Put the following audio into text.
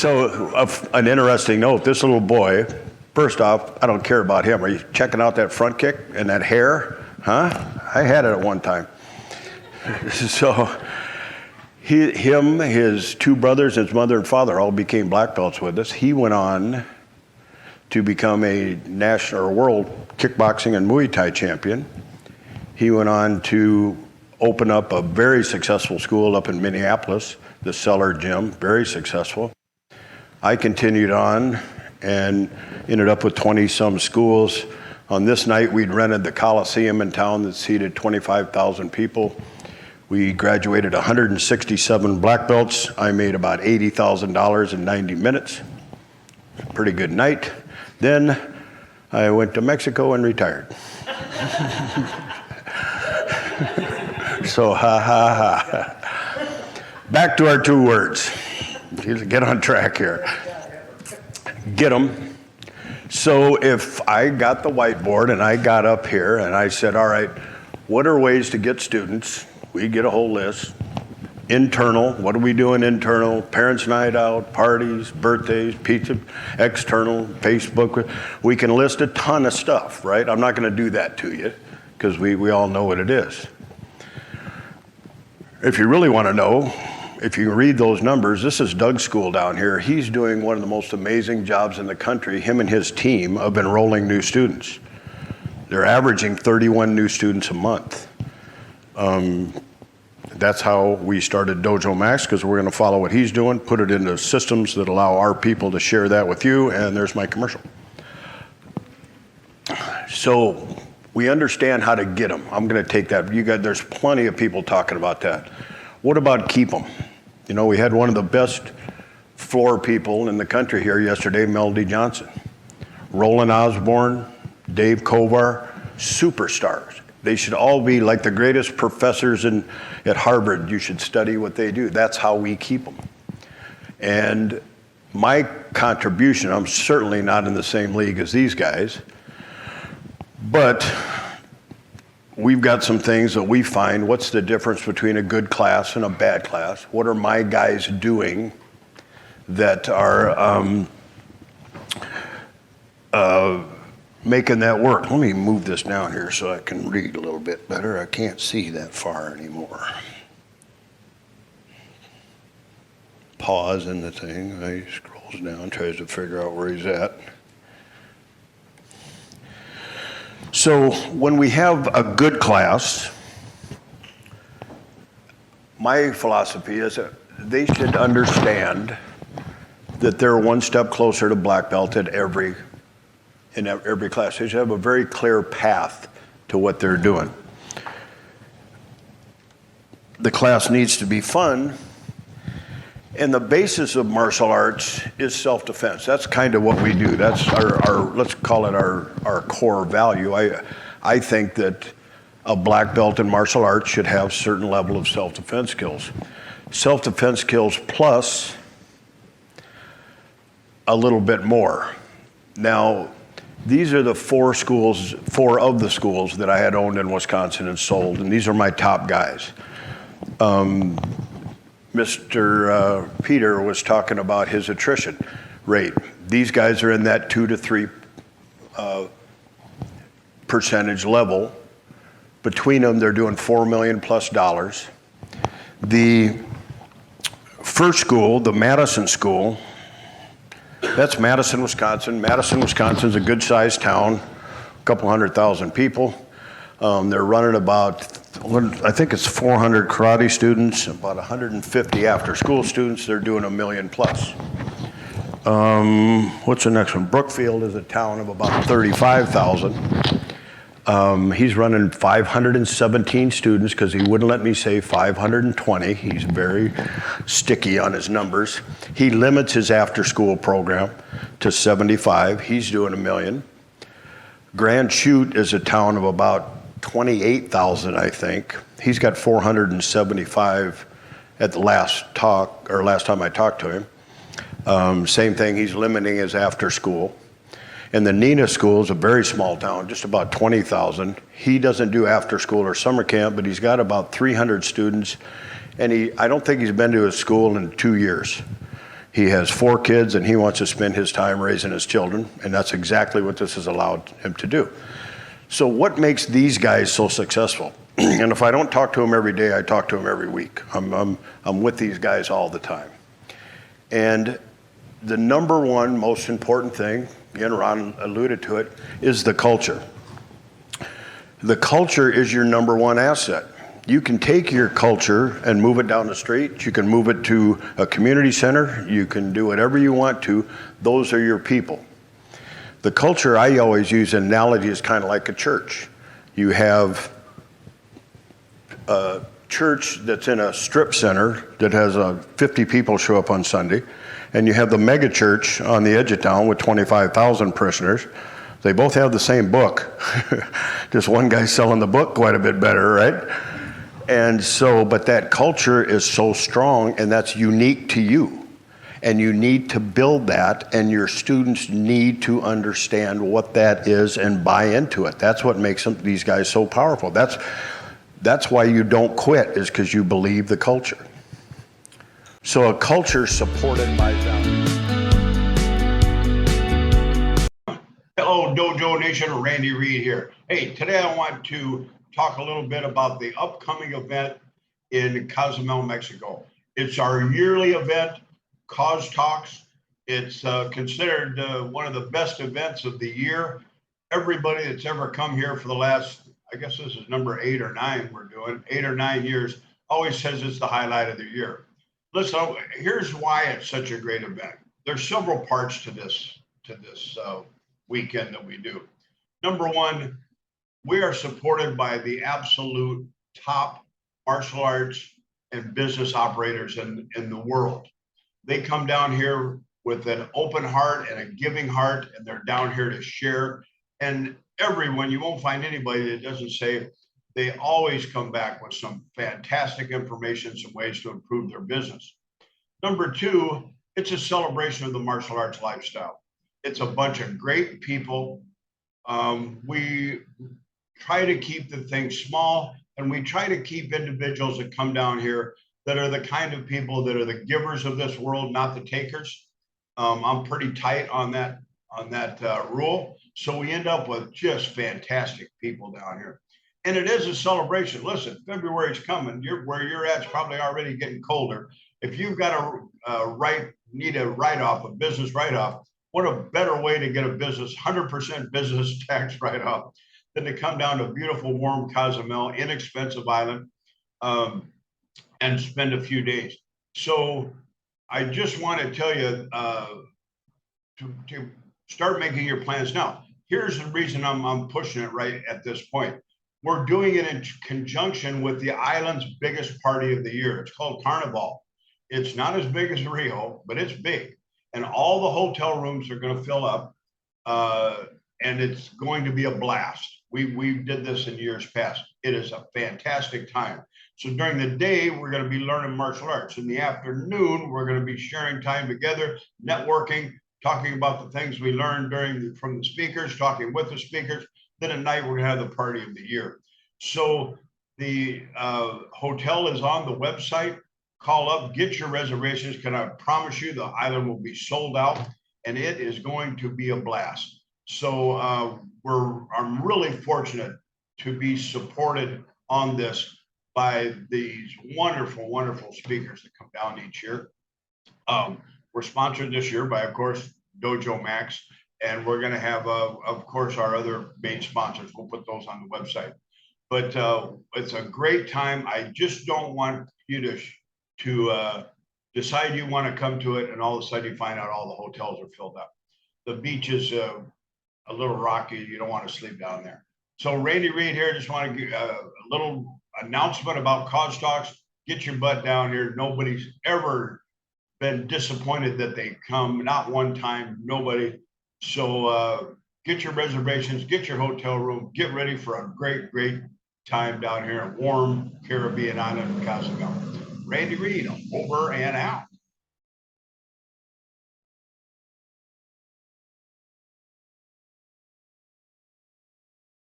So an interesting note, this little boy, first off, I don't care about him. Are you checking out that front kick and that hair? Huh? I had it at one time. So his two brothers, his mother and father all became black belts with us. He went on to become a national or world kickboxing and Muay Thai champion. He went on to open up a very successful school up in Minneapolis, the Cellar Gym, very successful. I continued on and ended up with 20-some schools. On this night, we'd rented the Coliseum in town that seated 25,000 people. We graduated 167 black belts. I made about $80,000 in 90 minutes. Pretty good night. Then I went to Mexico and retired. So, Back to our two words. Get on track here. Get them. So if I got the whiteboard and I got up here and I said, all right, what are ways to get students? We get a whole list. Internal, what are we doing internal? Parents' night out, parties, birthdays, pizza. External, Facebook. We can list a ton of stuff, right? I'm not going to do that to you because we all know what it is. If you really want to know, if you read those numbers, this is Doug's school down here. He's doing one of the most amazing jobs in the country, him and his team, of enrolling new students. They're averaging 31 new students a month. That's how we started Dojo Max, because we're going to follow what he's doing, put it into systems that allow our people to share that with you, and there's my commercial. So we understand how to get them. I'm going to take that. There's plenty of people talking about that. What about keep them? You know, we had one of the best floor people in the country here yesterday, Melody Johnson. Roland Osborne, Dave Kovar, superstars. They should all be like the greatest professors at Harvard. You should study what they do. That's how we keep them. And my contribution, I'm certainly not in the same league as these guys, but we've got some things that we find. What's the difference between a good class and a bad class? What are my guys doing that are making that work? Let me move this down here so I can read a little bit better. I can't see that far anymore. Pause in the thing. He scrolls down, tries to figure out where he's at. So when we have a good class, my philosophy is that they should understand that they're one step closer to black belt in every class. They should have a very clear path to what they're doing. The class needs to be fun, and the basis of martial arts is self-defense. That's kind of what we do. That's our let's call it our core value. I think that a black belt in martial arts should have certain level of self-defense skills. Self-defense skills plus a little bit more. Now, these are the four of the schools that I had owned in Wisconsin and sold, and these are my top guys. Mr. Peter was talking about his attrition rate. These guys are in that 2 to 3 percentage level. Between them, they're doing $4 million plus. The first school, the Madison School, that's Madison, Wisconsin. Madison, Wisconsin's a good-sized town, a couple 100,000 people. They're running about, I think it's 400 karate students, about 150 after-school students. They're doing $1 million plus. What's the next one? Brookfield is a town of about 35,000. He's running 517 students because he wouldn't let me say 520. He's very sticky on his numbers. He limits his after-school program to 75. He's doing $1 million. Grand Chute is a town of about 28,000, I think. He's got 475 at the last time I talked to him. Same thing, he's limiting his after-school. And the Neenah School is a very small town, just about 20,000. He doesn't do after school or summer camp, but he's got about 300 students. And I don't think he's been to his school in 2 years. He has 4 kids and he wants to spend his time raising his children, and that's exactly what this has allowed him to do. So what makes these guys so successful? And if I don't talk to them every day, I talk to them every week. I'm with these guys all the time. And the number one most important thing, again, Ron alluded to it, is the culture. The culture is your number one asset. You can take your culture and move it down the street. You can move it to a community center. You can do whatever you want to. Those are your people. The culture, I always use an analogy, is kind of like a church. You have a church that's in a strip center that has 50 people show up on Sunday, and you have the mega church on the edge of town with 25,000 parishioners. They both have the same book. Just one guy's selling the book quite a bit better, right? And so, but that culture is so strong, and that's unique to you. And you need to build that, and your students need to understand what that is and buy into it. That's what makes these guys so powerful. That's why you don't quit, is because you believe the culture. So a culture supported by values. Hello, Dojo Nation. Randy Reid here. Hey, today I want to talk a little bit about the upcoming event in Cozumel, Mexico. It's our yearly event, Cause Talks. It's considered one of the best events of the year. Everybody that's ever come here for the last, I guess this is number 8 or 9 we're doing, 8 or 9 years, always says it's the highlight of the year. Listen, here's why it's such a great event. There's several parts to this weekend that we do. Number one, we are supported by the absolute top martial arts and business operators in the world. They come down here with an open heart and a giving heart, and they're down here to share. And everyone, you won't find anybody that doesn't say, they always come back with some fantastic information, some ways to improve their business. Number two, it's a celebration of the martial arts lifestyle. It's a bunch of great people. We try to keep the thing small, and we try to keep individuals that come down here that are the kind of people that are the givers of this world, not the takers. I'm pretty tight on that rule. So we end up with just fantastic people down here. And it is a celebration. Listen, February's coming. Where you're at's probably already getting colder. If you've got need a write-off, a business write-off, what a better way to get a 100% business tax write-off than to come down to beautiful, warm Cozumel, inexpensive island, and spend a few days. So I just want to tell you to start making your plans now. Here's the reason I'm pushing it right at this point. We're doing it in conjunction with the island's biggest party of the year. It's called Carnival. It's not as big as Rio, but it's big. And all the hotel rooms are going to fill up, and it's going to be a blast. We did this in years past. It is a fantastic time. So during the day, we're going to be learning martial arts. In the afternoon, we're going to be sharing time together, networking, talking about the things we learned from the speakers, talking with the speakers. Then at night, we're going to have the party of the year. So the hotel is on the website. Call up, get your reservations. Can I promise you the island will be sold out, and it is going to be a blast. So I'm really fortunate to be supported on this by these wonderful, wonderful speakers that come down each year. We're sponsored this year by, of course, Dojo Max, and we're going to have, of course, our other main sponsors. We'll put those on the website. But it's a great time. I just don't want you to decide you want to come to it, and all of a sudden you find out all the hotels are filled up. The beach is a little rocky. You don't want to sleep down there. So Randy Reid here. Just want to give a little announcement about Cause Talks. Get your butt down here. Nobody's ever been disappointed that they come. Not one time, nobody. So get your reservations, get your hotel room, get ready for a great, great time down here in warm Caribbean island of Cozumel. Randy Reid, over and out.